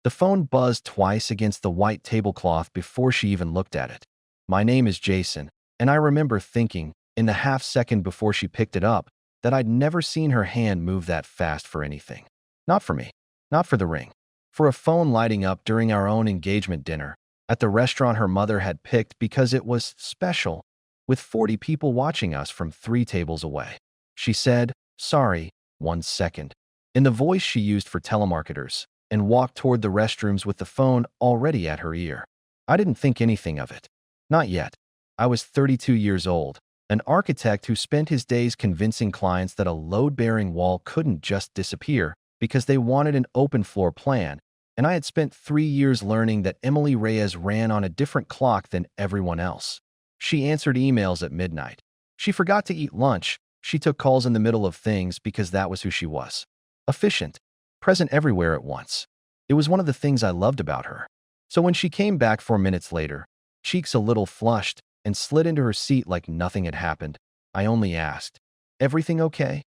The phone buzzed twice against the white tablecloth before she even looked at it. My name is Jason, and I remember thinking, in the half-second before she picked it up, that I'd never seen her hand move that fast for anything. Not for me. Not for the ring. For a phone lighting up during our own engagement dinner at the restaurant her mother had picked because it was special, with 40 people watching us from 3 tables away. She said, "Sorry, 1 second," in the voice she used for telemarketers, and walked toward the restrooms with the phone already at her ear. I didn't think anything of it. Not yet. I was 32 years old, an architect who spent his days convincing clients that a load-bearing wall couldn't just disappear because they wanted an open floor plan, and I had spent 3 years learning that Emily Reyes ran on a different clock than everyone else. She answered emails at midnight. She forgot to eat lunch. She took calls in the middle of things because that was who she was. Efficient. Present everywhere at once. It was one of the things I loved about her. So when she came back 4 minutes later, cheeks a little flushed, and slid into her seat like nothing had happened, I only asked, "Everything okay?"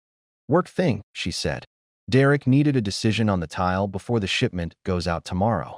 "Work thing," she said. "Derek needed a decision on the tile before the shipment goes out tomorrow."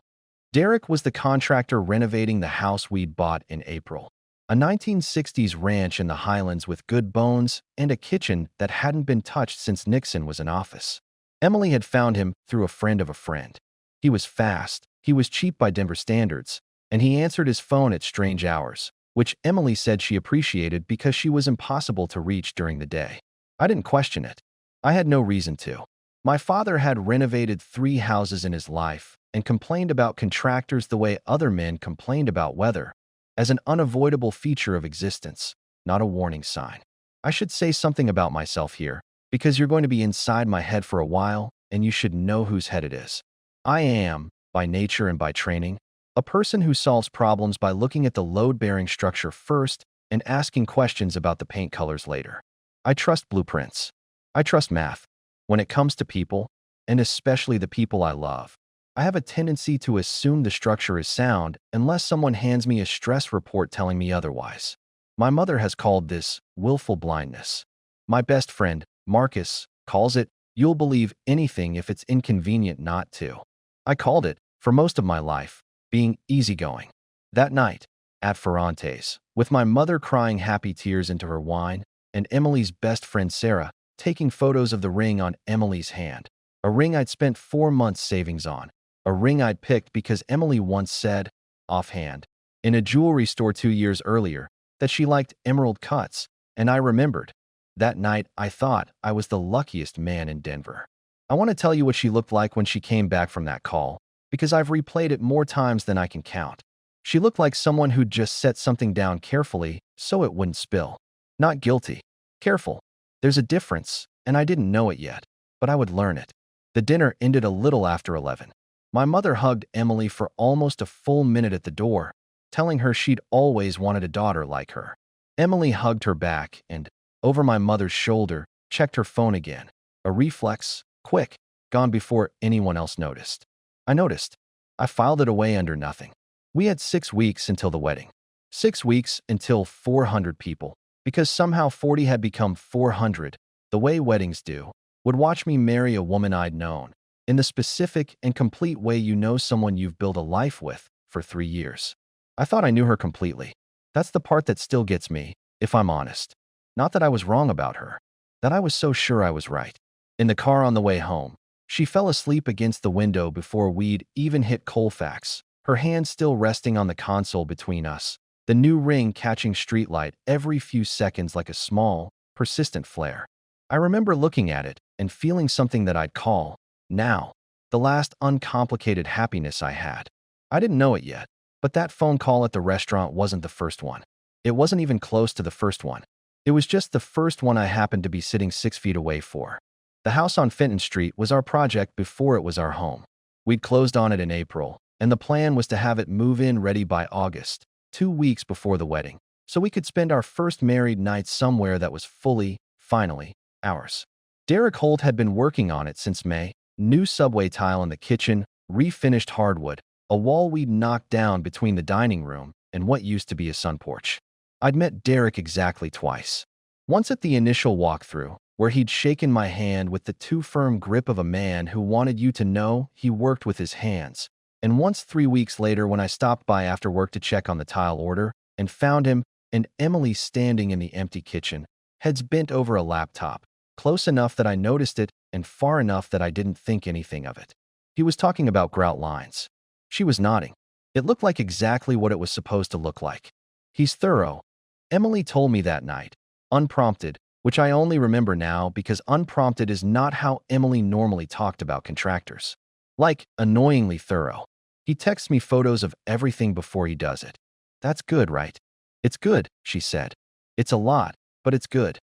Derek was the contractor renovating the house we'd bought in April. A 1960s ranch in the Highlands with good bones and a kitchen that hadn't been touched since Nixon was in office. Emily had found him through a friend of a friend. He was fast, he was cheap by Denver standards, and he answered his phone at strange hours, which Emily said she appreciated because she was impossible to reach during the day. I didn't question it. I had no reason to. My father had renovated 3 houses in his life and complained about contractors the way other men complained about weather, as an unavoidable feature of existence, not a warning sign. I should say something about myself here, because you're going to be inside my head for a while, and you should know whose head it is. I am, by nature and by training, a person who solves problems by looking at the load-bearing structure first and asking questions about the paint colors later. I trust blueprints. I trust math. When it comes to people, and especially the people I love, I have a tendency to assume the structure is sound unless someone hands me a stress report telling me otherwise. My mother has called this willful blindness. My best friend, Marcus, calls it, "You'll believe anything if it's inconvenient not to." I called it, for most of my life, being easygoing. That night, at Ferrante's, with my mother crying happy tears into her wine, and Emily's best friend Sarah taking photos of the ring on Emily's hand, a ring I'd spent 4 months savings on, a ring I'd picked because Emily once said, offhand, in a jewelry store 2 years earlier, that she liked emerald cuts, and I remembered. That night, I thought I was the luckiest man in Denver. I want to tell you what she looked like when she came back from that call, because I've replayed it more times than I can count. She looked like someone who'd just set something down carefully so it wouldn't spill. Not guilty. Careful. There's a difference, and I didn't know it yet, but I would learn it. The dinner ended a little after 11. My mother hugged Emily for almost a full minute at the door, telling her she'd always wanted a daughter like her. Emily hugged her back and, over my mother's shoulder, checked her phone again. A reflex, quick, gone before anyone else noticed. I noticed. I filed it away under nothing. We had 6 weeks until the wedding. 6 weeks until 400 people, because somehow 40 had become 400, the way weddings do, would watch me marry a woman I'd known, in the specific and complete way you know someone you've built a life with, for 3 years. I thought I knew her completely. That's the part that still gets me, if I'm honest. Not that I was wrong about her. That I was so sure I was right. In the car on the way home, she fell asleep against the window before we'd even hit Colfax, her hand still resting on the console between us, the new ring catching streetlight every few seconds like a small, persistent flare. I remember looking at it and feeling something that I'd call, now, the last uncomplicated happiness I had. I didn't know it yet, but that phone call at the restaurant wasn't the first one. It wasn't even close to the first one. It was just the first one I happened to be sitting 6 feet away for. The house on Fenton Street was our project before it was our home. We'd closed on it in April, and the plan was to have it move-in ready by August, 2 weeks before the wedding, so we could spend our first married night somewhere that was fully, finally, ours. Derek Holt had been working on it since May. New subway tile in the kitchen, refinished hardwood, a wall we'd knocked down between the dining room and what used to be a sun porch. I'd met Derek exactly twice. Once at the initial walkthrough, where he'd shaken my hand with the too firm grip of a man who wanted you to know he worked with his hands, And once 3 weeks later when I stopped by after work to check on the tile order and found him and Emily standing in the empty kitchen, heads bent over a laptop, close enough that I noticed it and far enough that I didn't think anything of it. He was talking about grout lines. She was nodding. It looked like exactly what it was supposed to look like. He's thorough. Emily told me that night, unprompted, which I only remember now because unprompted is not how Emily normally talked about contractors. Like, annoyingly thorough. He texts me photos of everything before he does it. That's good, right? It's good, she said. It's a lot, but it's good.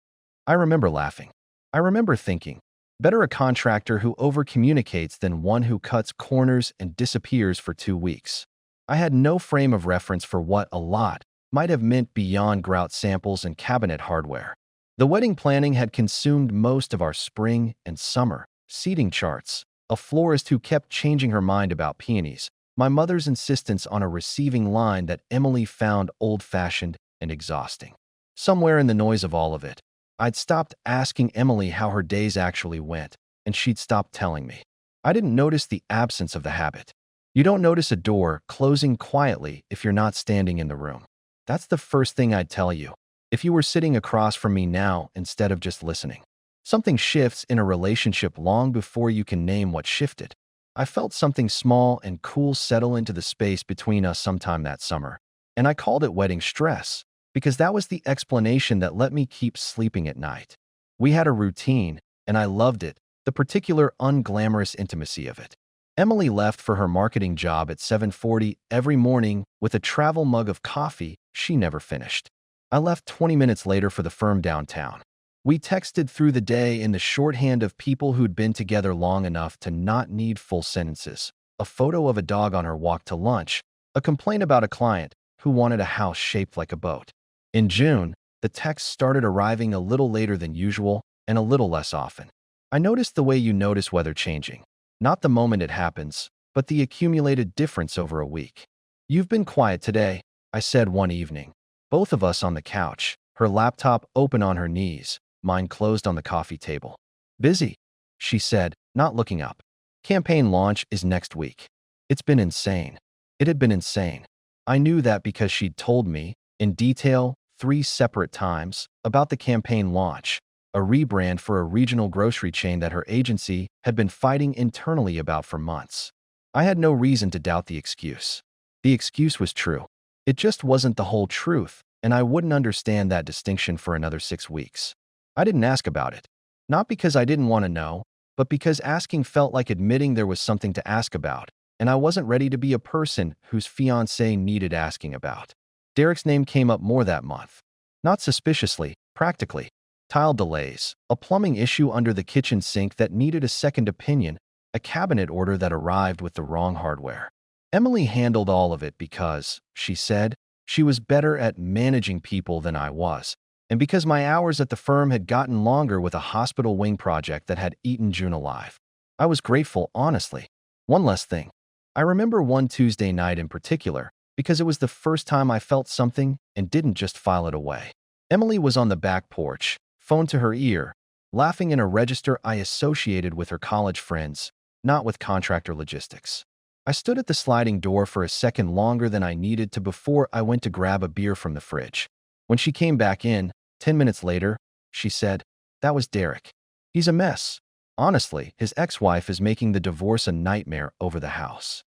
I remember laughing. I remember thinking, better a contractor who overcommunicates than one who cuts corners and disappears for 2 weeks. I had no frame of reference for what a lot might have meant beyond grout samples and cabinet hardware. The wedding planning had consumed most of our spring and summer, seating charts, a florist who kept changing her mind about peonies, my mother's insistence on a receiving line that Emily found old-fashioned and exhausting. Somewhere in the noise of all of it, I'd stopped asking Emily how her days actually went, and she'd stopped telling me. I didn't notice the absence of the habit. You don't notice a door closing quietly if you're not standing in the room. That's the first thing I'd tell you. If you were sitting across from me now instead of just listening. Something shifts in a relationship long before you can name what shifted. I felt something small and cool settle into the space between us sometime that summer, and I called it wedding stress because that was the explanation that let me keep sleeping at night. We had a routine, and I loved it, the particular unglamorous intimacy of it. Emily left for her marketing job at 7:40 every morning with a travel mug of coffee she never finished. I left 20 minutes later for the firm downtown. We texted through the day in the shorthand of people who'd been together long enough to not need full sentences, a photo of a dog on her walk to lunch, a complaint about a client who wanted a house shaped like a boat. In June, the texts started arriving a little later than usual and a little less often. I noticed the way you notice weather changing. Not the moment it happens, but the accumulated difference over a week. "You've been quiet today," I said one evening. Both of us on the couch, her laptop open on her knees, mine closed on the coffee table. "Busy," she said, not looking up. "Campaign launch is next week." It's been insane. It had been insane. I knew that because she'd told me, in detail, 3 separate times, about the campaign launch, a rebrand for a regional grocery chain that her agency had been fighting internally about for months. I had no reason to doubt the excuse. The excuse was true. It just wasn't the whole truth, and I wouldn't understand that distinction for another 6 weeks. I didn't ask about it. Not because I didn't want to know, but because asking felt like admitting there was something to ask about, and I wasn't ready to be a person whose fiancé needed asking about. Derek's name came up more that month. Not suspiciously, practically. Tile delays, a plumbing issue under the kitchen sink that needed a second opinion, a cabinet order that arrived with the wrong hardware. Emily handled all of it because, she said, she was better at managing people than I was, and because my hours at the firm had gotten longer with a hospital wing project that had eaten June alive. I was grateful, honestly. One less thing. I remember one Tuesday night in particular, because it was the first time I felt something and didn't just file it away. Emily was on the back porch, phone to her ear, laughing in a register I associated with her college friends, not with contractor logistics. I stood at the sliding door for a second longer than I needed to before I went to grab a beer from the fridge. When she came back in, 10 minutes later, she said, "That was Derek. He's a mess. Honestly, his ex-wife is making the divorce a nightmare over the house."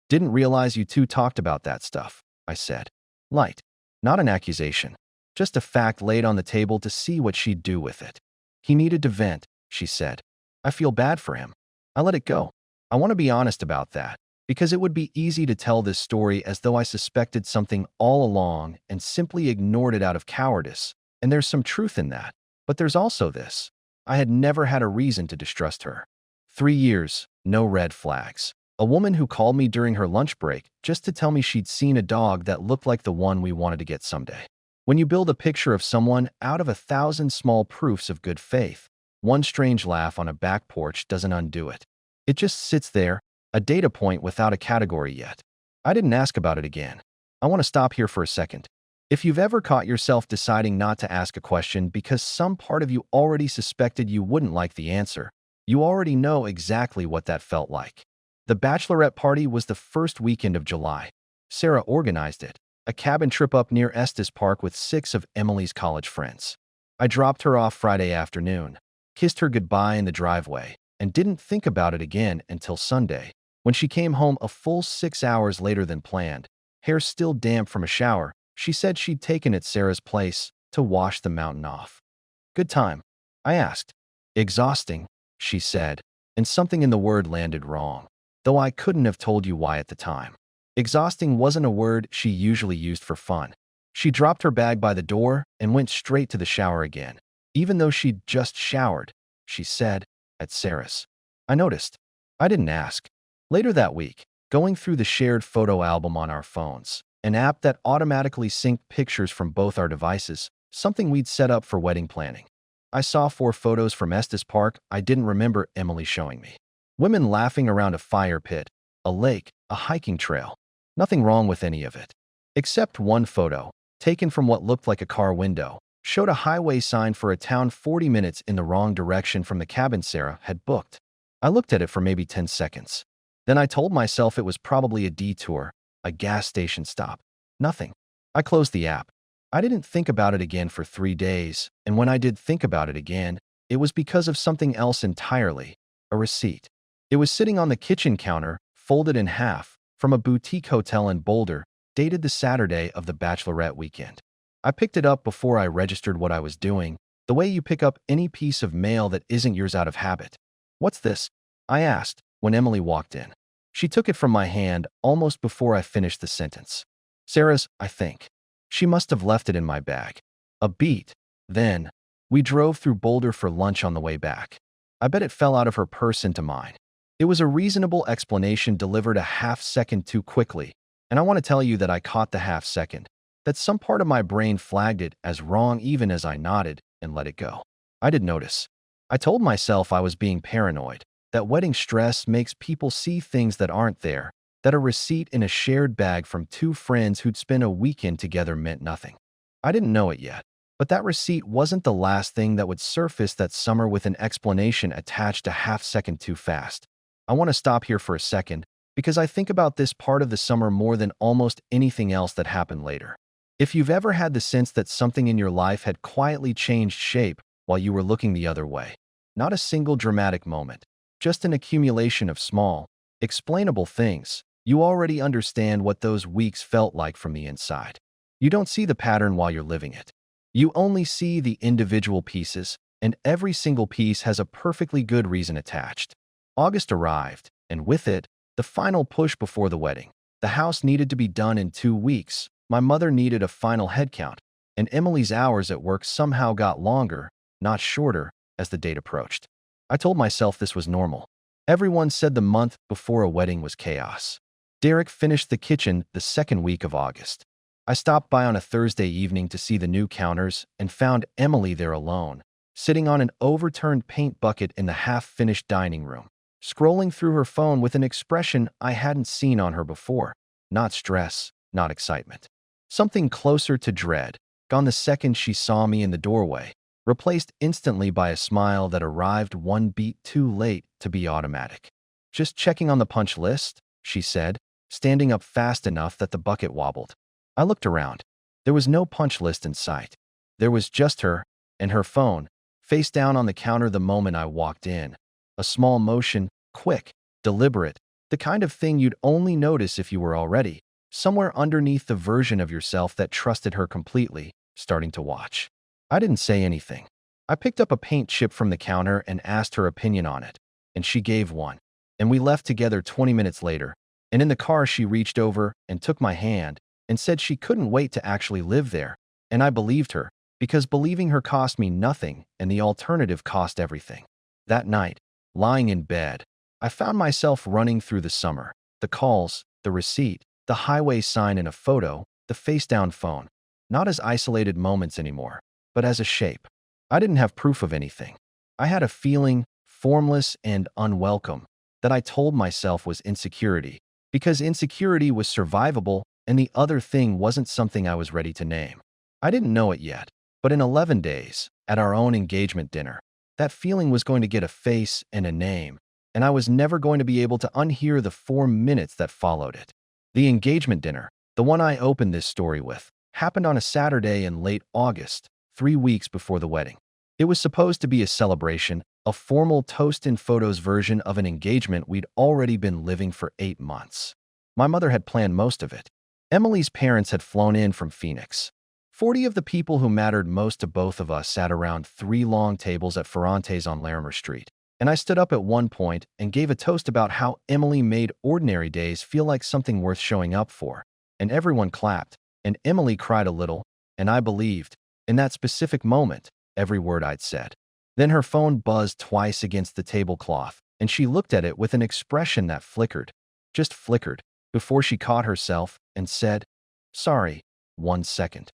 "Didn't realize you two talked about that stuff," I said. Light. Not an accusation. Just a fact laid on the table to see what she'd do with it. "He needed to vent," she said. "I feel bad for him. I let it go. I want to be honest about that, because it would be easy to tell this story as though I suspected something all along and simply ignored it out of cowardice, and there's some truth in that. But there's also this. I had never had a reason to distrust her. 3 years, no red flags. A woman who called me during her lunch break just to tell me she'd seen a dog that looked like the one we wanted to get someday. When you build a picture of someone out of 1,000 small proofs of good faith, one strange laugh on a back porch doesn't undo it. It just sits there, a data point without a category yet. I didn't ask about it again. I want to stop here for a second. If you've ever caught yourself deciding not to ask a question because some part of you already suspected you wouldn't like the answer, you already know exactly what that felt like. The bachelorette party was the first weekend of July. Sarah organized it, a cabin trip up near Estes Park with 6 of Emily's college friends. I dropped her off Friday afternoon, kissed her goodbye in the driveway, and didn't think about it again until Sunday, when she came home a full 6 hours later than planned, hair still damp from a shower. She said she'd taken it Sarah's place to wash the mountain off. Good time? I asked. Exhausting, she said, and something in the word landed wrong, though I couldn't have told you why at the time. Exhausting wasn't a word she usually used for fun. She dropped her bag by the door and went straight to the shower again, even though she'd just showered, she said, at Sarah's. I noticed. I didn't ask. Later that week, going through the shared photo album on our phones, an app that automatically synced pictures from both our devices, something we'd set up for wedding planning, I saw 4 photos from Estes Park I didn't remember Emily showing me. Women laughing around a fire pit, a lake, a hiking trail. Nothing wrong with any of it. Except one photo, taken from what looked like a car window, showed a highway sign for a town 40 minutes in the wrong direction from the cabin Sarah had booked. I looked at it for maybe 10 seconds. Then I told myself it was probably a detour, a gas station stop. Nothing. I closed the app. I didn't think about it again for 3 days, and when I did think about it again, it was because of something else entirely, a receipt. It was sitting on the kitchen counter, folded in half, from a boutique hotel in Boulder, dated the Saturday of the bachelorette weekend. I picked it up before I registered what I was doing, the way you pick up any piece of mail that isn't yours out of habit. What's this? I asked when Emily walked in. She took it from my hand almost before I finished the sentence. Sarah's, I think. She must have left it in my bag. A beat. Then, we drove through Boulder for lunch on the way back. I bet it fell out of her purse into mine. It was a reasonable explanation delivered a half-second too quickly, and I want to tell you that I caught the half-second, that some part of my brain flagged it as wrong even as I nodded and let it go. I did notice. I told myself I was being paranoid, that wedding stress makes people see things that aren't there, that a receipt in a shared bag from 2 friends who'd spent a weekend together meant nothing. I didn't know it yet, but that receipt wasn't the last thing that would surface that summer with an explanation attached a half-second too fast. I want to stop here for a second, because I think about this part of the summer more than almost anything else that happened later. If you've ever had the sense that something in your life had quietly changed shape while you were looking the other way, not a single dramatic moment, just an accumulation of small, explainable things, you already understand what those weeks felt like from the inside. You don't see the pattern while you're living it. You only see the individual pieces, and every single piece has a perfectly good reason attached. August arrived, and with it, the final push before the wedding. The house needed to be done in 2 weeks. My mother needed a final headcount, and Emily's hours at work somehow got longer, not shorter, as the date approached. I told myself this was normal. Everyone said the month before a wedding was chaos. Derek finished the kitchen the 2nd week of August. I stopped by on a Thursday evening to see the new counters and found Emily there alone, sitting on an overturned paint bucket in the half-finished dining room, scrolling through her phone with an expression I hadn't seen on her before. Not stress, not excitement. Something closer to dread, gone the second she saw me in the doorway, replaced instantly by a smile that arrived 1 beat too late to be automatic. Just checking on the punch list, she said, standing up fast enough that the bucket wobbled. I looked around. There was no punch list in sight. There was just her and her phone, face down on the counter the moment I walked in. A small motion, quick, deliberate, the kind of thing you'd only notice if you were already, somewhere underneath the version of yourself that trusted her completely, starting to watch. I didn't say anything. I picked up a paint chip from the counter and asked her opinion on it, and she gave one. And we left together 20 minutes later, and in the car she reached over and took my hand and said she couldn't wait to actually live there, and I believed her, because believing her cost me nothing and the alternative cost everything. That night, lying in bed, I found myself running through the summer, the calls, the receipt, the highway sign in a photo, the face-down phone, not as isolated moments anymore, but as a shape. I didn't have proof of anything. I had a feeling, formless and unwelcome, that I told myself was insecurity, because insecurity was survivable and the other thing wasn't something I was ready to name. I didn't know it yet, but in 11 days, at our own engagement dinner, that feeling was going to get a face and a name, and I was never going to be able to unhear the 4 minutes that followed it. The engagement dinner, the one I opened this story with, happened on a Saturday in late August, 3 weeks before the wedding. It was supposed to be a celebration, a formal toast in photos version of an engagement we'd already been living for 8 months. My mother had planned most of it. Emily's parents had flown in from Phoenix. 40 of the people who mattered most to both of us sat around 3 long tables at Ferrante's on Larimer Street, and I stood up at one point and gave a toast about how Emily made ordinary days feel like something worth showing up for, and everyone clapped, and Emily cried a little, and I believed, in that specific moment, every word I'd said. Then her phone buzzed twice against the tablecloth, and she looked at it with an expression that flickered, just flickered, before she caught herself and said, "Sorry, 1 second.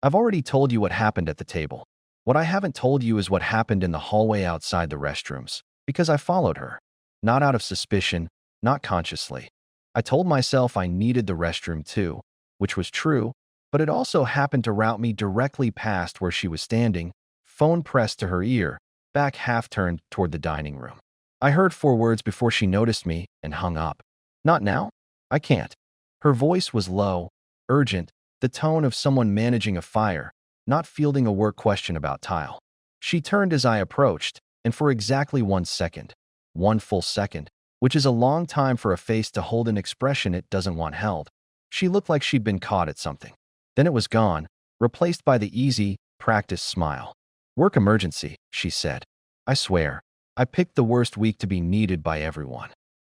I've already told you what happened at the table. What I haven't told you is what happened in the hallway outside the restrooms, because I followed her. Not out of suspicion, not consciously. I told myself I needed the restroom too, which was true, but it also happened to route me directly past where she was standing, phone pressed to her ear, back half-turned toward the dining room. I heard 4 words before she noticed me and hung up. Not now? I can't." Her voice was low, urgent, the tone of someone managing a fire, not fielding a work question about tile. She turned as I approached, and for exactly 1 second, one full second, which is a long time for a face to hold an expression it doesn't want held, she looked like she'd been caught at something. Then it was gone, replaced by the easy, practiced smile. "Work emergency," she said. I swear, I picked the worst week to be needed by everyone.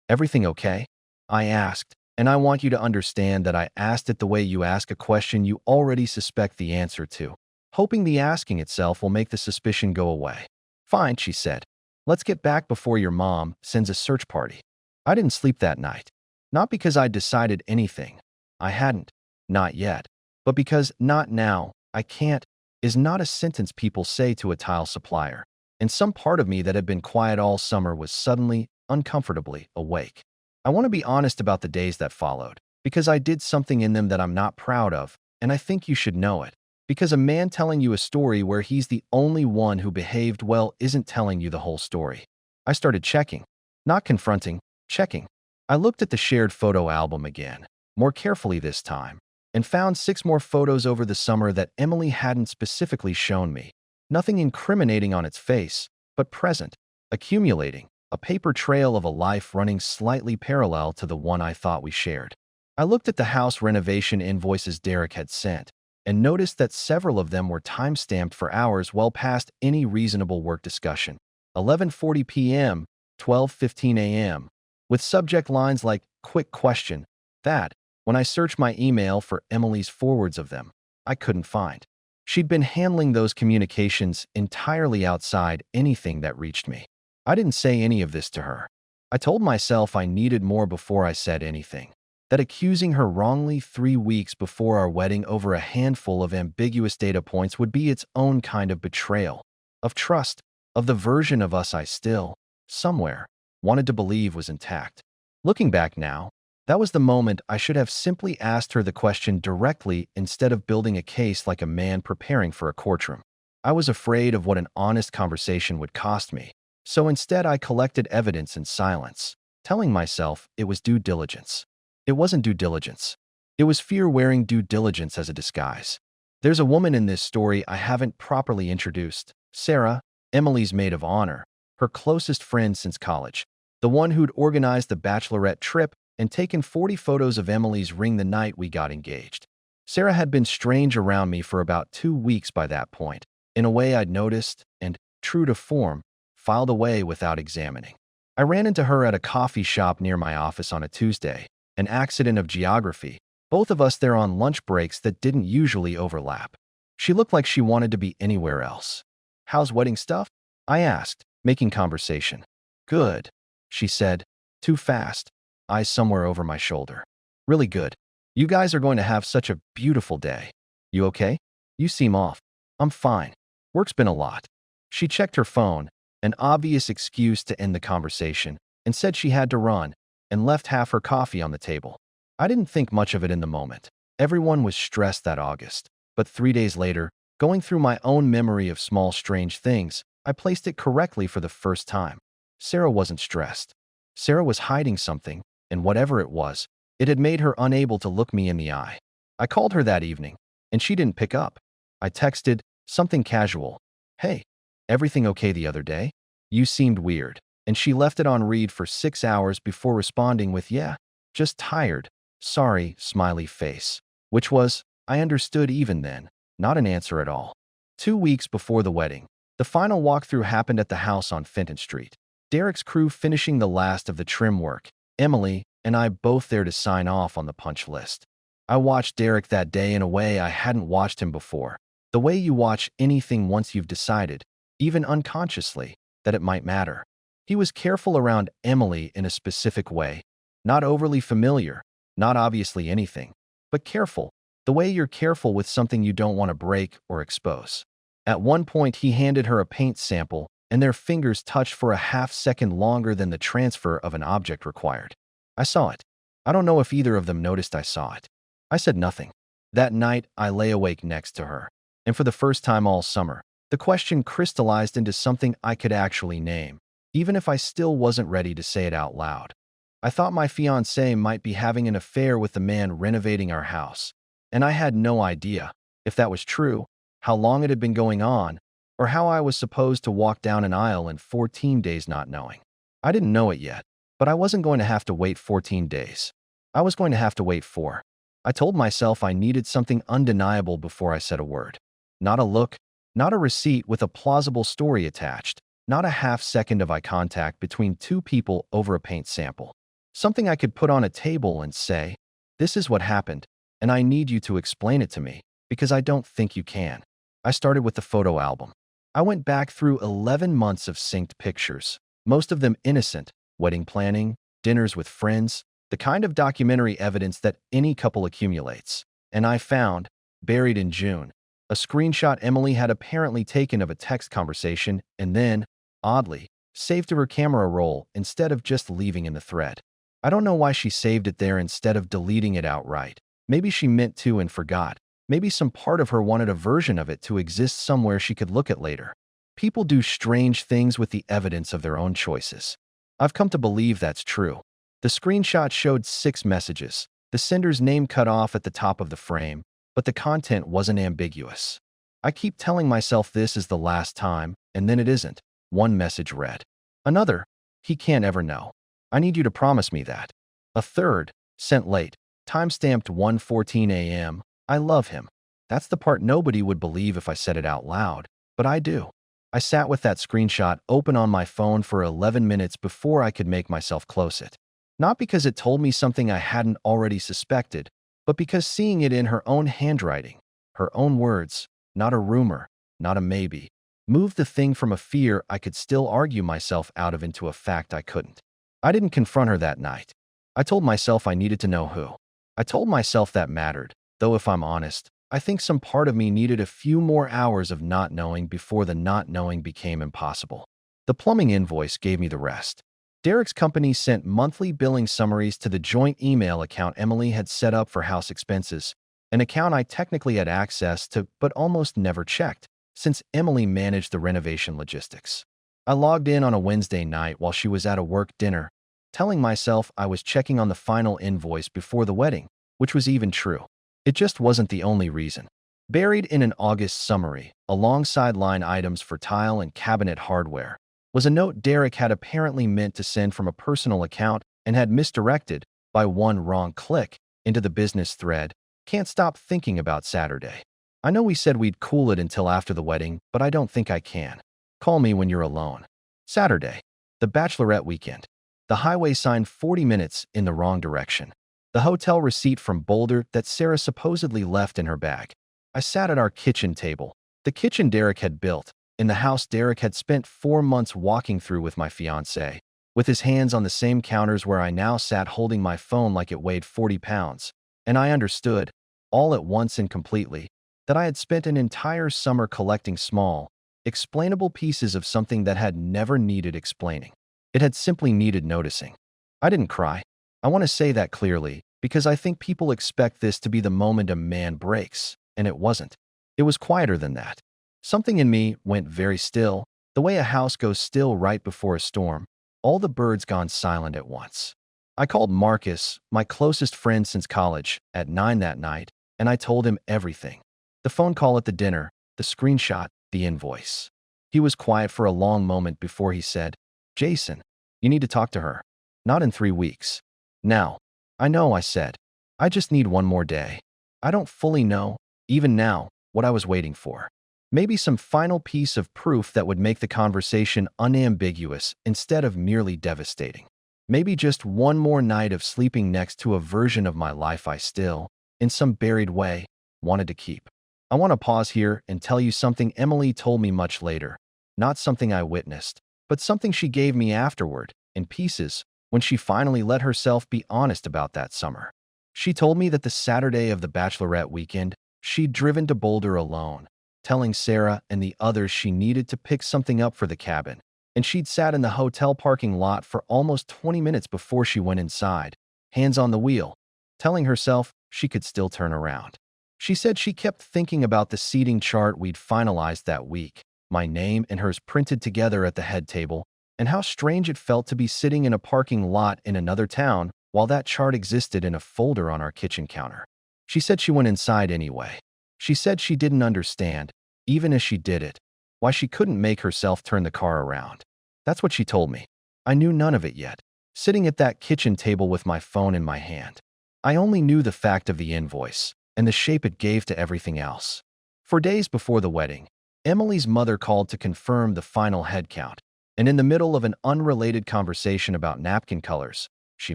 "Everything okay?" I asked, and I want you to understand that I asked it the way you ask a question you already suspect the answer to, hoping the asking itself will make the suspicion go away. "Fine," she said. "Let's get back before your mom sends a search party." I didn't sleep that night. Not because I'd decided anything. I hadn't. Not yet. But because "not now, I can't" is not a sentence people say to a tile supplier. And some part of me that had been quiet all summer was suddenly, uncomfortably, awake. I want to be honest about the days that followed, because I did something in them that I'm not proud of, and I think you should know it. Because a man telling you a story where he's the only one who behaved well isn't telling you the whole story. I started checking. Not confronting, checking. I looked at the shared photo album again, more carefully this time, and found 6 more photos over the summer that Emily hadn't specifically shown me. Nothing incriminating on its face, but present, accumulating, a paper trail of a life running slightly parallel to the one I thought we shared. I looked at the house renovation invoices Derek had sent, and noticed that several of them were time-stamped for hours well past any reasonable work discussion. 11:40 p.m., 12:15 a.m., with subject lines like "quick question," that, when I searched my email for Emily's forwards of them, I couldn't find. She'd been handling those communications entirely outside anything that reached me. I didn't say any of this to her. I told myself I needed more before I said anything. That accusing her wrongly 3 weeks before our wedding over a handful of ambiguous data points would be its own kind of betrayal, of trust, of the version of us I still, somewhere, wanted to believe was intact. Looking back now, that was the moment I should have simply asked her the question directly instead of building a case like a man preparing for a courtroom. I was afraid of what an honest conversation would cost me. So instead I collected evidence in silence, telling myself it was due diligence. It wasn't due diligence. It was fear wearing due diligence as a disguise. There's a woman in this story I haven't properly introduced, Sarah, Emily's maid of honor, her closest friend since college, the one who'd organized the bachelorette trip and taken 40 photos of Emily's ring the night we got engaged. Sarah had been strange around me for about 2 weeks by that point, in a way I'd noticed and, true to form, filed away without examining. I ran into her at a coffee shop near my office on a Tuesday, an accident of geography, both of us there on lunch breaks that didn't usually overlap. She looked like she wanted to be anywhere else. "How's wedding stuff?" I asked, making conversation. "Good," she said, too fast, eyes somewhere over my shoulder. "Really good. You guys are going to have such a beautiful day. You okay? You seem off." "I'm fine. Work's been a lot." She checked her phone, an obvious excuse to end the conversation, and said she had to run, and left half her coffee on the table. I didn't think much of it in the moment. Everyone was stressed that August, but 3 days later, going through my own memory of small strange things, I placed it correctly for the first time. Sarah wasn't stressed. Sarah was hiding something, and whatever it was, it had made her unable to look me in the eye. I called her that evening, and she didn't pick up. I texted, something casual. Hey, everything okay the other day? You seemed weird. And she left it on read for 6 hours before responding with, yeah, just tired. Sorry, smiley face. Which was, I understood even then, not an answer at all. 2 weeks before the wedding, the final walkthrough happened at the house on Fenton Street. Derek's crew finishing the last of the trim work. Emily and I both there to sign off on the punch list. I watched Derek that day in a way I hadn't watched him before. The way you watch anything once you've decided, even unconsciously, that it might matter. He was careful around Emily in a specific way. Not overly familiar, not obviously anything, but careful, the way you're careful with something you don't want to break or expose. At one point, he handed her a paint sample, and their fingers touched for a half-second longer than the transfer of an object required. I saw it. I don't know if either of them noticed I saw it. I said nothing. That night, I lay awake next to her, and for the first time all summer, the question crystallized into something I could actually name, even if I still wasn't ready to say it out loud. I thought my fiancé might be having an affair with the man renovating our house, and I had no idea, if that was true, how long it had been going on, or how I was supposed to walk down an aisle in 14 days not knowing. I didn't know it yet, but I wasn't going to have to wait 14 days. I was going to have to wait 4. I told myself I needed something undeniable before I said a word. Not a look, not a receipt with a plausible story attached, not a half-second of eye contact between two people over a paint sample. Something I could put on a table and say, this is what happened, and I need you to explain it to me, because I don't think you can. I started with the photo album. I went back through 11 months of synced pictures, most of them innocent, wedding planning, dinners with friends, the kind of documentary evidence that any couple accumulates. And I found, buried in June, a screenshot Emily had apparently taken of a text conversation and then, oddly, saved to her camera roll instead of just leaving in the thread. I don't know why she saved it there instead of deleting it outright. Maybe she meant to and forgot. Maybe some part of her wanted a version of it to exist somewhere she could look at later. People do strange things with the evidence of their own choices. I've come to believe that's true. The screenshot showed 6 messages, the sender's name cut off at the top of the frame, but the content wasn't ambiguous. I keep telling myself this is the last time, and then it isn't. One message read. Another, he can't ever know. I need you to promise me that. A third, sent late, time-stamped 1:14 a.m. I love him. That's the part nobody would believe if I said it out loud, but I do. I sat with that screenshot open on my phone for 11 minutes before I could make myself close it. Not because it told me something I hadn't already suspected, but because seeing it in her own handwriting, her own words, not a rumor, not a maybe, moved the thing from a fear I could still argue myself out of into a fact I couldn't. I didn't confront her that night. I told myself I needed to know who. I told myself that mattered, though if I'm honest, I think some part of me needed a few more hours of not knowing before the not knowing became impossible. The plumbing invoice gave me the rest. Derek's company sent monthly billing summaries to the joint email account Emily had set up for house expenses, an account I technically had access to but almost never checked, since Emily managed the renovation logistics. I logged in on a Wednesday night while she was at a work dinner, telling myself I was checking on the final invoice before the wedding, which was even true. It just wasn't the only reason. Buried in an August summary, alongside line items for tile and cabinet hardware, was a note Derek had apparently meant to send from a personal account and had misdirected, by one wrong click, into the business thread. Can't stop thinking about Saturday. I know we said we'd cool it until after the wedding, but I don't think I can. Call me when you're alone. Saturday. The bachelorette weekend. The highway sign 40 minutes in the wrong direction. The hotel receipt from Boulder that Sarah supposedly left in her bag. I sat at our kitchen table, the kitchen Derek had built, in the house Derek had spent 4 months walking through with my fiancé, with his hands on the same counters where I now sat holding my phone like it weighed 40 pounds. And I understood, all at once and completely, that I had spent an entire summer collecting small, explainable pieces of something that had never needed explaining. It had simply needed noticing. I didn't cry. I want to say that clearly, because I think people expect this to be the moment a man breaks, and it wasn't. It was quieter than that. Something in me went very still, the way a house goes still right before a storm, All the birds gone silent at once. I called Marcus, my closest friend since college, at 9 that night, and I told him everything. The phone call at the dinner, the screenshot, the invoice. He was quiet for a long moment before he said, "Jason, you need to talk to her. Not in 3 weeks. Now." "I know," I said. "I just need one more day." I don't fully know, even now, what I was waiting for. Maybe some final piece of proof that would make the conversation unambiguous instead of merely devastating. Maybe just one more night of sleeping next to a version of my life I still, in some buried way, wanted to keep. I want to pause here and tell you something Emily told me much later. Not something I witnessed, but something she gave me afterward, in pieces, when she finally let herself be honest about that summer. She told me that the Saturday of the bachelorette weekend, she'd driven to Boulder alone, telling Sarah and the others she needed to pick something up for the cabin, and she'd sat in the hotel parking lot for almost 20 minutes before she went inside, hands on the wheel, telling herself she could still turn around. She said she kept thinking about the seating chart we'd finalized that week, my name and hers printed together at the head table, and how strange it felt to be sitting in a parking lot in another town while that chart existed in a folder on our kitchen counter. She said she went inside anyway. She said she didn't understand, even as she did it, why she couldn't make herself turn the car around. That's what she told me. I knew none of it yet, sitting at that kitchen table with my phone in my hand. I only knew the fact of the invoice and the shape it gave to everything else. For days before the wedding, Emily's mother called to confirm the final head count, and in the middle of an unrelated conversation about napkin colors, she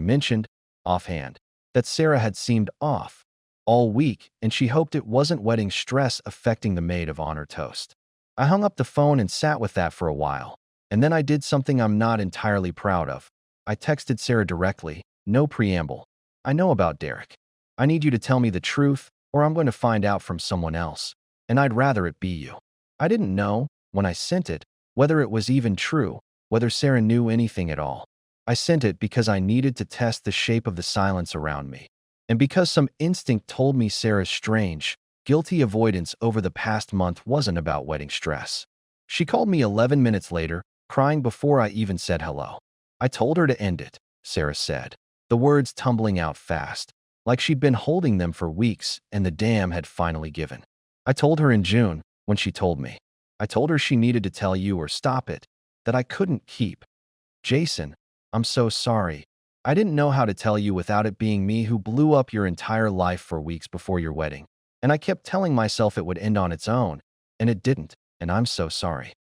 mentioned, offhand, that Sarah had seemed off all week and she hoped it wasn't wedding stress affecting the maid of honor toast. I hung up the phone and sat with that for a while, and then I did something I'm not entirely proud of. I texted Sarah directly, no preamble. "I know about Derek. I need you to tell me the truth, or I'm going to find out from someone else, and I'd rather it be you." I didn't know, when I sent it, whether it was even true, whether Sarah knew anything at all. I sent it because I needed to test the shape of the silence around me, and because some instinct told me Sarah's strange, guilty avoidance over the past month wasn't about wedding stress. She called me 11 minutes later, crying before I even said hello. "I told her to end it," Sarah said, the words tumbling out fast, like she'd been holding them for weeks and the dam had finally given. "I told her in June, when she told me. I told her she needed to tell you or stop it, that I couldn't keep. Jason, I'm so sorry. I didn't know how to tell you without it being me who blew up your entire life for weeks before your wedding. And I kept telling myself it would end on its own, and it didn't, and I'm so sorry."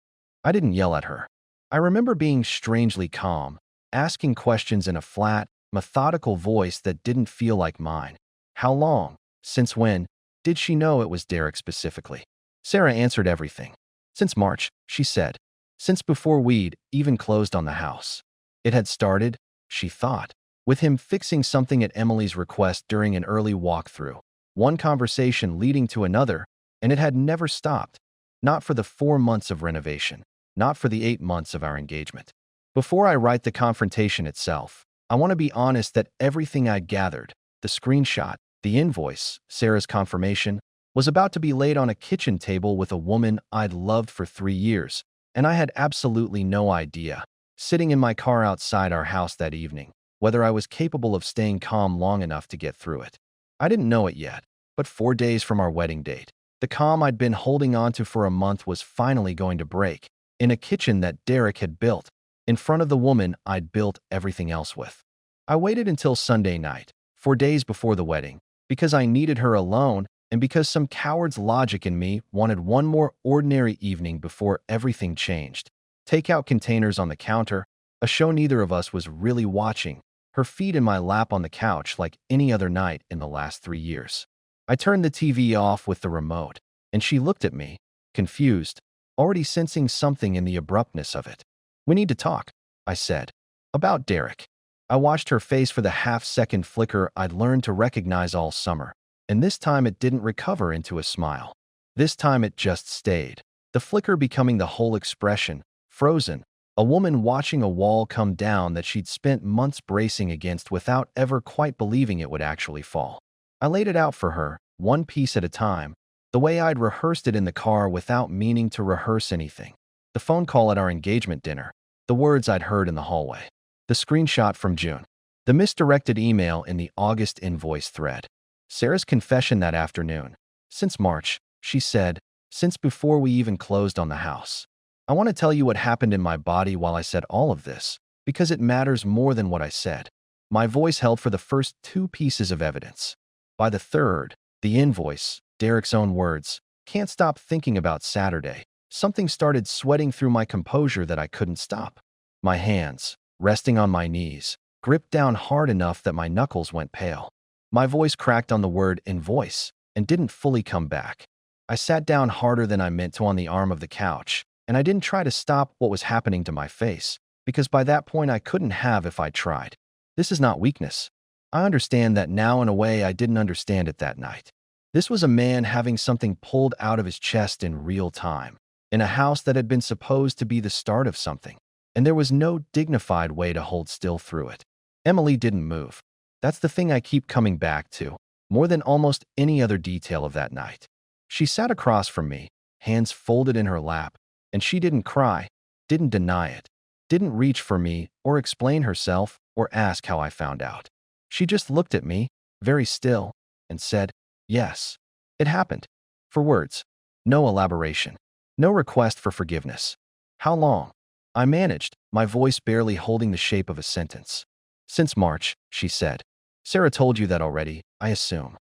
I didn't yell at her. I remember being strangely calm, asking questions in a flat, methodical voice that didn't feel like mine. How long, since when, did she know it was Derek specifically? Sarah answered everything. "Since March," she said. "Since before we'd even closed on the house. It had started, she thought, with him fixing something at Emily's request during an early walkthrough. One conversation leading to another, and it had never stopped. Not for the 4 months of renovation, not for the 8 months of our engagement. Before I write the confrontation itself, I want to be honest that everything I'd gathered, the screenshot, the invoice, Sarah's confirmation, was about to be laid on a kitchen table with a woman I'd loved for 3 years, and I had absolutely no idea, sitting in my car outside our house that evening, whether I was capable of staying calm long enough to get through it. I didn't know it yet, but 4 days from our wedding date, the calm I'd been holding on to for a month was finally going to break, in a kitchen that Derek had built, in front of the woman I'd built everything else with. I waited until Sunday night, 4 days before the wedding, because I needed her alone and because some coward's logic in me wanted one more ordinary evening before everything changed. Takeout containers on the counter, a show neither of us was really watching, her feet in my lap on the couch like any other night in the last 3 years. I turned the TV off with the remote, and she looked at me, confused, already sensing something in the abruptness of it. "We need to talk," I said. "About Derek." I watched her face for the half-second flicker I'd learned to recognize all summer, and this time it didn't recover into a smile. This time it just stayed, the flicker becoming the whole expression, frozen, a woman watching a wall come down that she'd spent months bracing against without ever quite believing it would actually fall. I laid it out for her, one piece at a time, the way I'd rehearsed it in the car without meaning to rehearse anything. The phone call at our engagement dinner, The words I'd heard in the hallway. The screenshot from June. The misdirected email in the August invoice thread. Sarah's confession that afternoon. Since March, she said, since before we even closed on the house. I want to tell you what happened in my body while I said all of this, because it matters more than what I said. My voice held for the first 2 pieces of evidence. By the third, the invoice, Derek's own words, can't stop thinking about Saturday. Something started sweating through my composure that I couldn't stop. My hands, resting on my knees, gripped down hard enough that my knuckles went pale. My voice cracked on the word invoice and didn't fully come back. I sat down harder than I meant to on the arm of the couch, and I didn't try to stop what was happening to my face, because by that point I couldn't have if I tried. This is not weakness. I understand that now in a way I didn't understand it that night. This was a man having something pulled out of his chest in real time, in a house that had been supposed to be the start of something, and there was no dignified way to hold still through it. Emily didn't move. That's the thing I keep coming back to, more than almost any other detail of that night. She sat across from me, hands folded in her lap, and she didn't cry, didn't deny it, didn't reach for me or explain herself or ask how I found out. She just looked at me, very still, and said, yes, it happened. 4 words. No elaboration. No request for forgiveness. How long? I managed, my voice barely holding the shape of a sentence. Since March, she said. Sarah told you that already, I assume.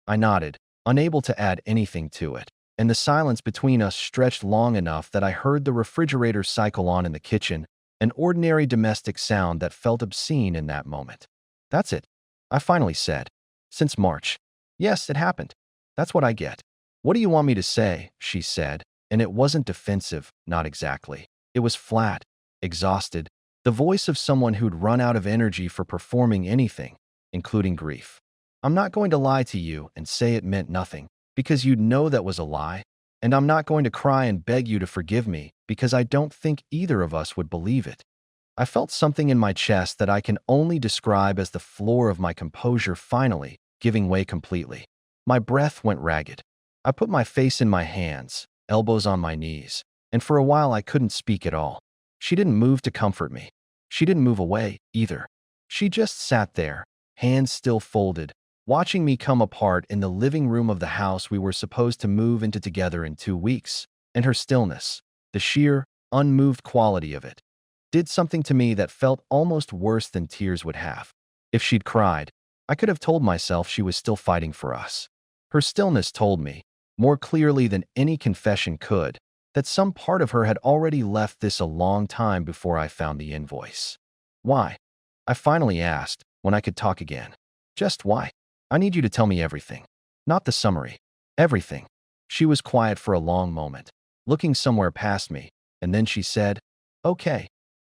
I nodded, unable to add anything to it, and the silence between us stretched long enough that I heard the refrigerator cycle on in the kitchen, an ordinary domestic sound that felt obscene in that moment. That's it, I finally said. Since March. Yes, it happened. That's what I get. What do you want me to say? She said, and it wasn't defensive, not exactly. It was flat, exhausted, the voice of someone who'd run out of energy for performing anything, including grief. I'm not going to lie to you and say it meant nothing, because you'd know that was a lie, and I'm not going to cry and beg you to forgive me, because I don't think either of us would believe it. I felt something in my chest that I can only describe as the floor of my composure finally giving way completely. My breath went ragged. I put my face in my hands, elbows on my knees, and for a while I couldn't speak at all. She didn't move to comfort me. She didn't move away, either. She just sat there, hands still folded, watching me come apart in the living room of the house we were supposed to move into together in 2 weeks, and her stillness, the sheer, unmoved quality of it, did something to me that felt almost worse than tears would have. If she'd cried, I could have told myself she was still fighting for us. Her stillness told me, more clearly than any confession could, that some part of her had already left this a long time before I found the invoice. Why? I finally asked, when I could talk again. Just why? I need you to tell me everything. Not the summary. Everything. She was quiet for a long moment, looking somewhere past me, and then she said, okay,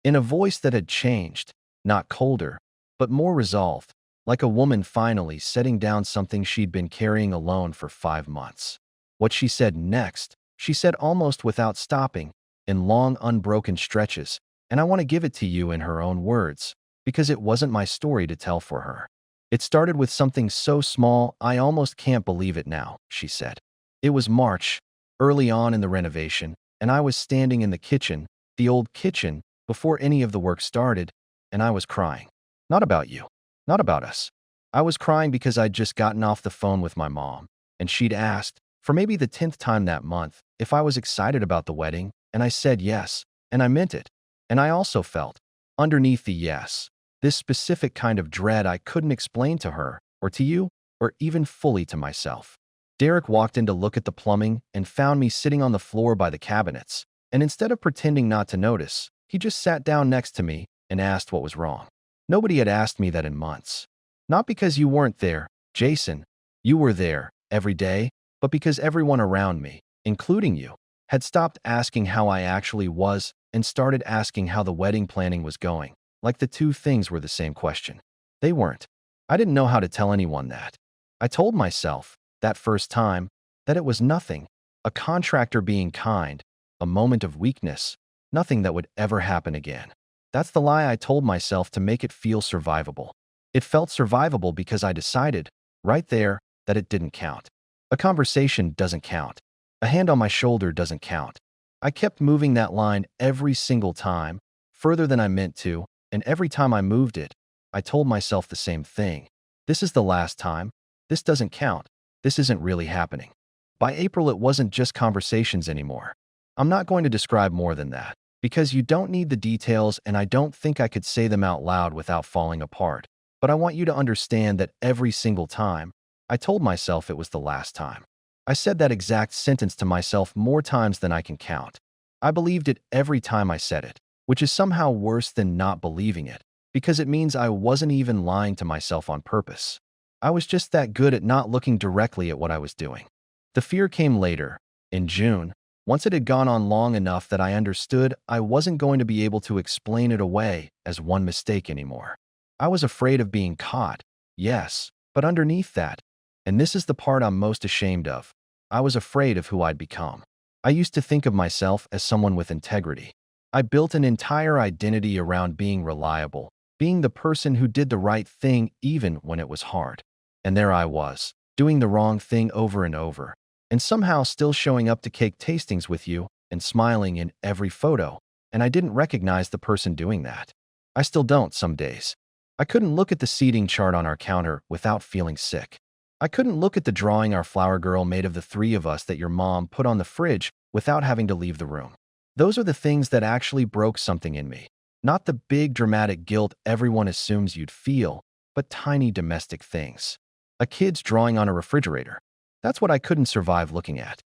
in a voice that had changed, not colder, but more resolved, like a woman finally setting down something she'd been carrying alone for 5 months. What she said next, she said almost without stopping, in long unbroken stretches, and I want to give it to you in her own words, because it wasn't my story to tell for her. It started with something so small I almost can't believe it now, she said. It was March, early on in the renovation, and I was standing in the kitchen, the old kitchen, before any of the work started, and I was crying. Not about you. Not about us. I was crying because I'd just gotten off the phone with my mom, and she'd asked, for maybe the 10th time that month, if I was excited about the wedding, and I said yes, and I meant it. And I also felt, underneath the yes, this specific kind of dread I couldn't explain to her, or to you, or even fully to myself. Derek walked in to look at the plumbing and found me sitting on the floor by the cabinets, and instead of pretending not to notice, he just sat down next to me and asked what was wrong. Nobody had asked me that in months. Not because you weren't there, Jason. You were there, every day, but because everyone around me, including you, had stopped asking how I actually was and started asking how the wedding planning was going, like the 2 things were the same question. They weren't. I didn't know how to tell anyone that. I told myself, that first time, that it was nothing, a contractor being kind, a moment of weakness, nothing that would ever happen again. That's the lie I told myself to make it feel survivable. It felt survivable because I decided, right there, that it didn't count. A conversation doesn't count. A hand on my shoulder doesn't count. I kept moving that line every single time, further than I meant to, and every time I moved it, I told myself the same thing. This is the last time. This doesn't count. This isn't really happening. By April, it wasn't just conversations anymore. I'm not going to describe more than that, because you don't need the details and I don't think I could say them out loud without falling apart. But I want you to understand that every single time, I told myself it was the last time. I said that exact sentence to myself more times than I can count. I believed it every time I said it, which is somehow worse than not believing it, because it means I wasn't even lying to myself on purpose. I was just that good at not looking directly at what I was doing. The fear came later, in June, once it had gone on long enough that I understood I wasn't going to be able to explain it away as one mistake anymore. I was afraid of being caught, yes, but underneath that, and this is the part I'm most ashamed of, I was afraid of who I'd become. I used to think of myself as someone with integrity. I built an entire identity around being reliable, being the person who did the right thing even when it was hard. And there I was, doing the wrong thing over and over, and somehow still showing up to cake tastings with you and smiling in every photo, and I didn't recognize the person doing that. I still don't some days. I couldn't look at the seating chart on our counter without feeling sick. I couldn't look at the drawing our flower girl made of the three of us that your mom put on the fridge without having to leave the room. Those are the things that actually broke something in me. Not the big dramatic guilt everyone assumes you'd feel, but tiny domestic things. A kid's drawing on a refrigerator. That's what I couldn't survive looking at.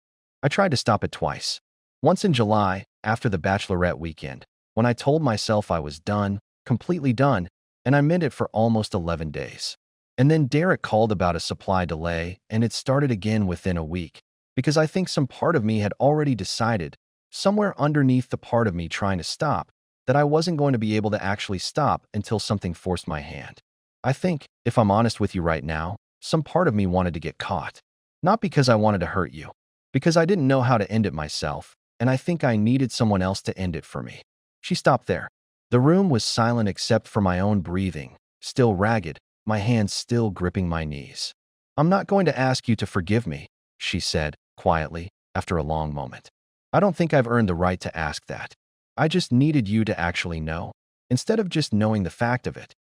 I tried to stop it twice. Once in July, after the bachelorette weekend, when I told myself I was done, completely done, and I meant it for almost 11 days. And then Derek called about a supply delay, and it started again within a week, because I think some part of me had already decided, somewhere underneath the part of me trying to stop, that I wasn't going to be able to actually stop until something forced my hand. I think, if I'm honest with you right now, some part of me wanted to get caught. Not because I wanted to hurt you, because I didn't know how to end it myself, and I think I needed someone else to end it for me. She stopped there. The room was silent except for my own breathing, still ragged, my hands still gripping my knees. "I'm not going to ask you to forgive me," she said, quietly, after a long moment. "I don't think I've earned the right to ask that. I just needed you to actually know, instead of just knowing the fact of it."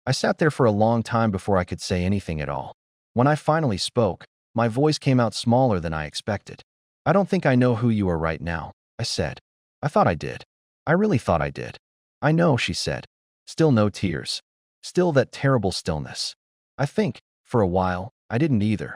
I sat there for a long time before I could say anything at all. When I finally spoke, my voice came out smaller than I expected. "I don't think I know who you are right now," I said. "I thought I did. I really thought I did." "I know," she said. Still no tears. Still that terrible stillness. "I think, for a while, I didn't either."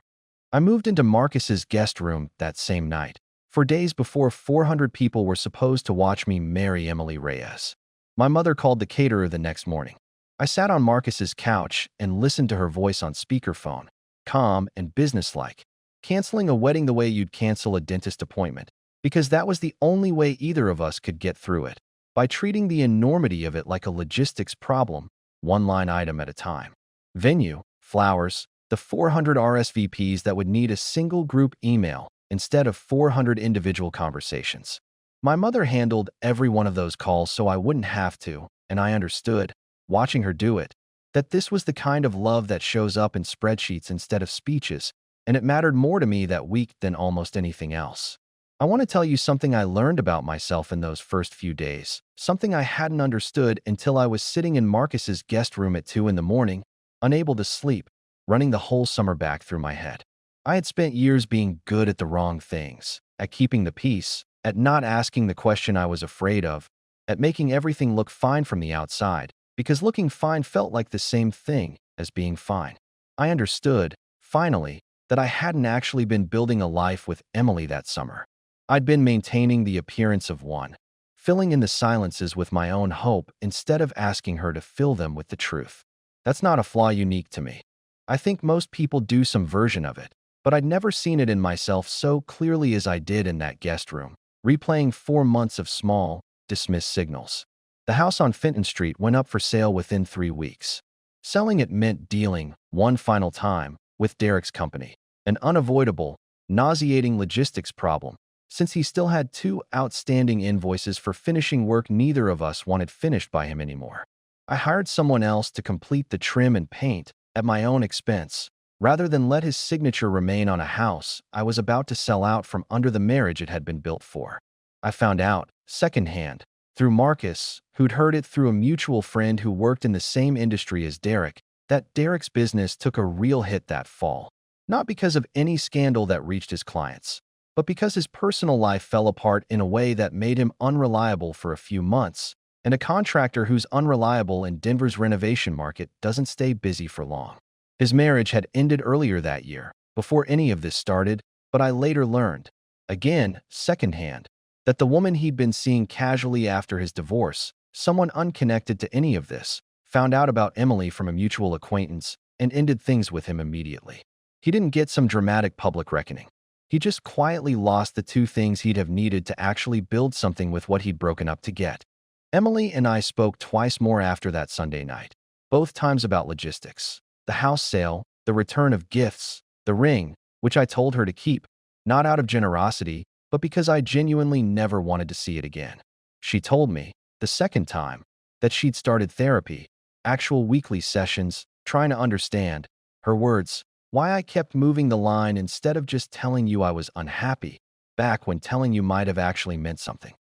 I moved into Marcus's guest room that same night. For days before 400 people were supposed to watch me marry Emily Reyes. My mother called the caterer the next morning. I sat on Marcus's couch and listened to her voice on speakerphone, calm and businesslike, canceling a wedding the way you'd cancel a dentist appointment, because that was the only way either of us could get through it, by treating the enormity of it like a logistics problem, one line item at a time. Venue, flowers, the 400 RSVPs that would need a single group email instead of 400 individual conversations. My mother handled every one of those calls so I wouldn't have to, and I understood, watching her do it, that this was the kind of love that shows up in spreadsheets instead of speeches, and it mattered more to me that week than almost anything else. I want to tell you something I learned about myself in those first few days, something I hadn't understood until I was sitting in Marcus's guest room at 2 in the morning, unable to sleep, running the whole summer back through my head. I had spent years being good at the wrong things, at keeping the peace, at not asking the question I was afraid of, at making everything look fine from the outside, because looking fine felt like the same thing as being fine. I understood, finally, that I hadn't actually been building a life with Emily that summer. I'd been maintaining the appearance of one, filling in the silences with my own hope instead of asking her to fill them with the truth. That's not a flaw unique to me. I think most people do some version of it, but I'd never seen it in myself so clearly as I did in that guest room, replaying 4 months of small, dismissed signals. The house on Fenton Street went up for sale within 3 weeks. Selling it meant dealing, one final time, with Derek's company, an unavoidable, nauseating logistics problem, since he still had 2 outstanding invoices for finishing work neither of us wanted finished by him anymore. I hired someone else to complete the trim and paint at my own expense, rather than let his signature remain on a house I was about to sell out from under the marriage it had been built for. I found out, secondhand, through Marcus, who'd heard it through a mutual friend who worked in the same industry as Derek, that Derek's business took a real hit that fall. Not because of any scandal that reached his clients, but because his personal life fell apart in a way that made him unreliable for a few months, and a contractor who's unreliable in Denver's renovation market doesn't stay busy for long. His marriage had ended earlier that year, before any of this started, but I later learned, again, secondhand, that the woman he'd been seeing casually after his divorce, someone unconnected to any of this, found out about Emily from a mutual acquaintance and ended things with him immediately. He didn't get some dramatic public reckoning. He just quietly lost the two things he'd have needed to actually build something with what he'd broken up to get. Emily and I spoke twice more after that Sunday night, both times about logistics. The house sale, the return of gifts, the ring, which I told her to keep, not out of generosity, but because I genuinely never wanted to see it again. She told me, the second time, that she'd started therapy, actual weekly sessions, trying to understand, her words, why I kept moving the line instead of just telling you I was unhappy, back when telling you might have actually meant something.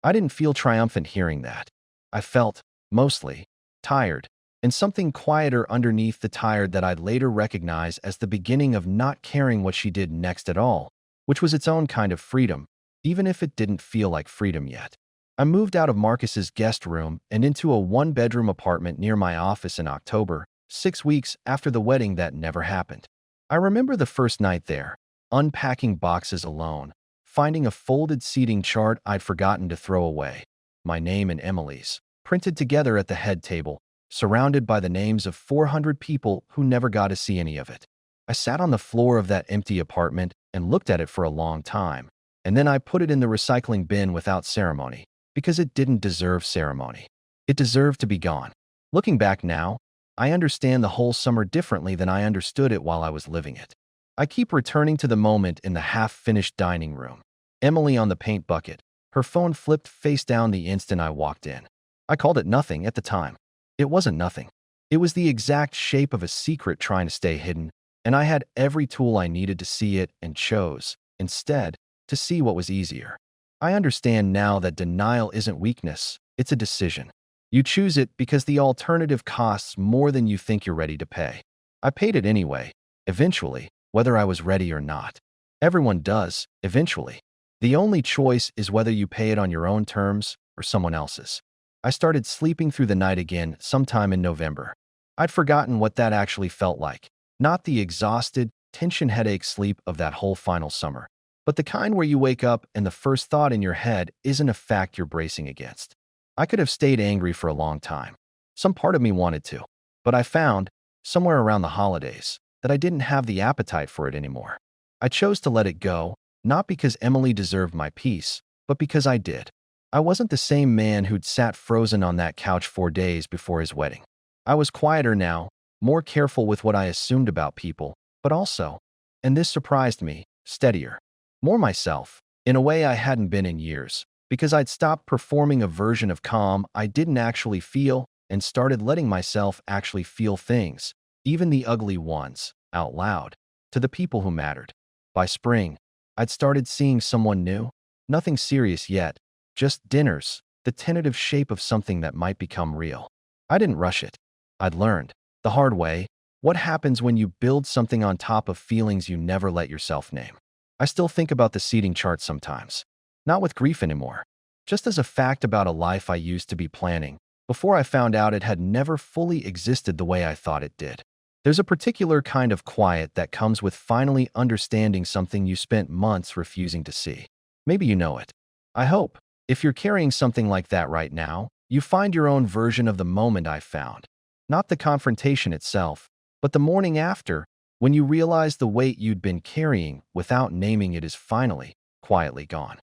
I didn't feel triumphant hearing that. I felt, mostly, tired, and something quieter underneath the tired that I'd later recognize as the beginning of not caring what she did next at all, which was its own kind of freedom, even if it didn't feel like freedom yet. I moved out of Marcus's guest room and into a one-bedroom apartment near my office in October, 6 weeks after the wedding that never happened. I remember the first night there, unpacking boxes alone, finding a folded seating chart I'd forgotten to throw away, my name and Emily's, printed together at the head table, surrounded by the names of 400 people who never got to see any of it. I sat on the floor of that empty apartment and looked at it for a long time, and then I put it in the recycling bin without ceremony, because it didn't deserve ceremony. It deserved to be gone. Looking back now, I understand the whole summer differently than I understood it while I was living it. I keep returning to the moment in the half-finished dining room. Emily on the paint bucket, her phone flipped face down the instant I walked in. I called it nothing at the time. It wasn't nothing. It was the exact shape of a secret trying to stay hidden, and I had every tool I needed to see it and chose, instead, to see what was easier. I understand now that denial isn't weakness, it's a decision. You choose it because the alternative costs more than you think you're ready to pay. I paid it anyway, eventually, whether I was ready or not. Everyone does, eventually. The only choice is whether you pay it on your own terms or someone else's. I started sleeping through the night again sometime in November. I'd forgotten what that actually felt like. Not the exhausted, tension headache sleep of that whole final summer, but the kind where you wake up and the first thought in your head isn't a fact you're bracing against. I could have stayed angry for a long time. Some part of me wanted to, but I found, somewhere around the holidays, that I didn't have the appetite for it anymore. I chose to let it go, not because Emily deserved my peace, but because I did. I wasn't the same man who'd sat frozen on that couch 4 days before his wedding. I was quieter now, more careful with what I assumed about people, but also, and this surprised me, steadier. More myself, in a way I hadn't been in years, because I'd stopped performing a version of calm I didn't actually feel and started letting myself actually feel things, even the ugly ones, out loud, to the people who mattered. By spring, I'd started seeing someone new. Nothing serious yet, just dinners, the tentative shape of something that might become real. I didn't rush it. I'd learned, the hard way, what happens when you build something on top of feelings you never let yourself name. I still think about the seating chart sometimes. Not with grief anymore. Just as a fact about a life I used to be planning, before I found out it had never fully existed the way I thought it did. There's a particular kind of quiet that comes with finally understanding something you spent months refusing to see. Maybe you know it. I hope, if you're carrying something like that right now, you find your own version of the moment I found. Not the confrontation itself, but the morning after, when you realize the weight you'd been carrying without naming it is finally, quietly gone.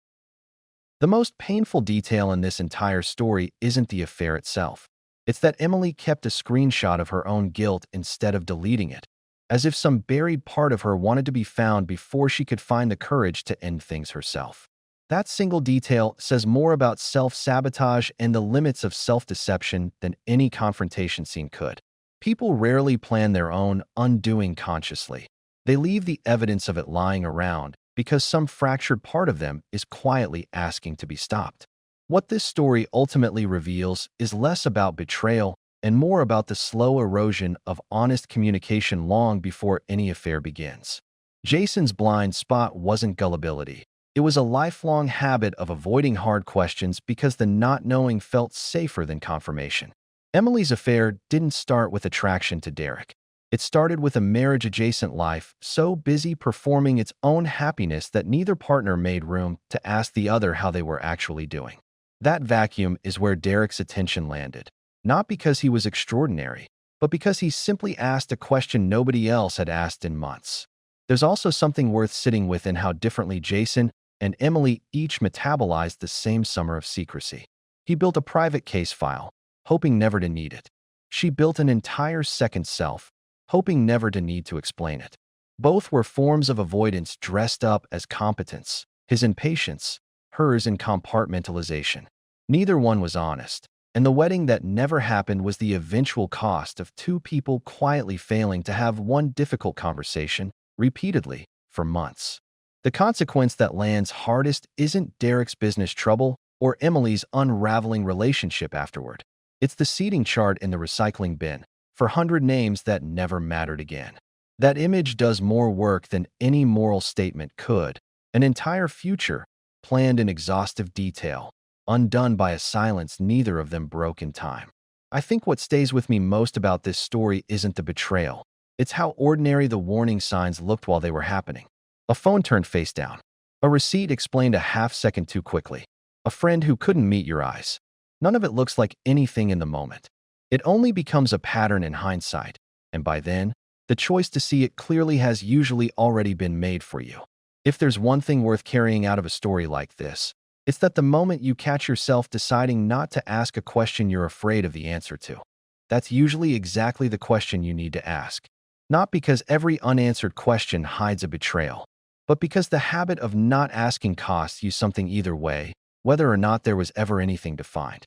The most painful detail in this entire story isn't the affair itself. It's that Emily kept a screenshot of her own guilt instead of deleting it, as if some buried part of her wanted to be found before she could find the courage to end things herself. That single detail says more about self-sabotage and the limits of self-deception than any confrontation scene could. People rarely plan their own undoing consciously. They leave the evidence of it lying around because some fractured part of them is quietly asking to be stopped. What this story ultimately reveals is less about betrayal and more about the slow erosion of honest communication long before any affair begins. Jason's blind spot wasn't gullibility. It was a lifelong habit of avoiding hard questions because the not knowing felt safer than confirmation. Emily's affair didn't start with attraction to Derek. It started with a marriage-adjacent life so busy performing its own happiness that neither partner made room to ask the other how they were actually doing. That vacuum is where Derek's attention landed, not because he was extraordinary, but because he simply asked a question nobody else had asked in months. There's also something worth sitting with in how differently Jason and Emily each metabolized the same summer of secrecy. He built a private case file, hoping never to need it. She built an entire second self, hoping never to need to explain it. Both were forms of avoidance dressed up as competence, his in patience, hers in compartmentalization. Neither one was honest, and the wedding that never happened was the eventual cost of two people quietly failing to have one difficult conversation, repeatedly, for months. The consequence that lands hardest isn't Derek's business trouble or Emily's unraveling relationship afterward. It's the seating chart in the recycling bin for 100 names that never mattered again. That image does more work than any moral statement could. An entire future, planned in exhaustive detail, undone by a silence neither of them broke in time. I think what stays with me most about this story isn't the betrayal. It's how ordinary the warning signs looked while they were happening. A phone turned face down. A receipt explained a half-second too quickly. A friend who couldn't meet your eyes. None of it looks like anything in the moment. It only becomes a pattern in hindsight, and by then, the choice to see it clearly has usually already been made for you. If there's one thing worth carrying out of a story like this, it's that the moment you catch yourself deciding not to ask a question you're afraid of the answer to, that's usually exactly the question you need to ask. Not because every unanswered question hides a betrayal, but because the habit of not asking costs you something either way, whether or not there was ever anything to find.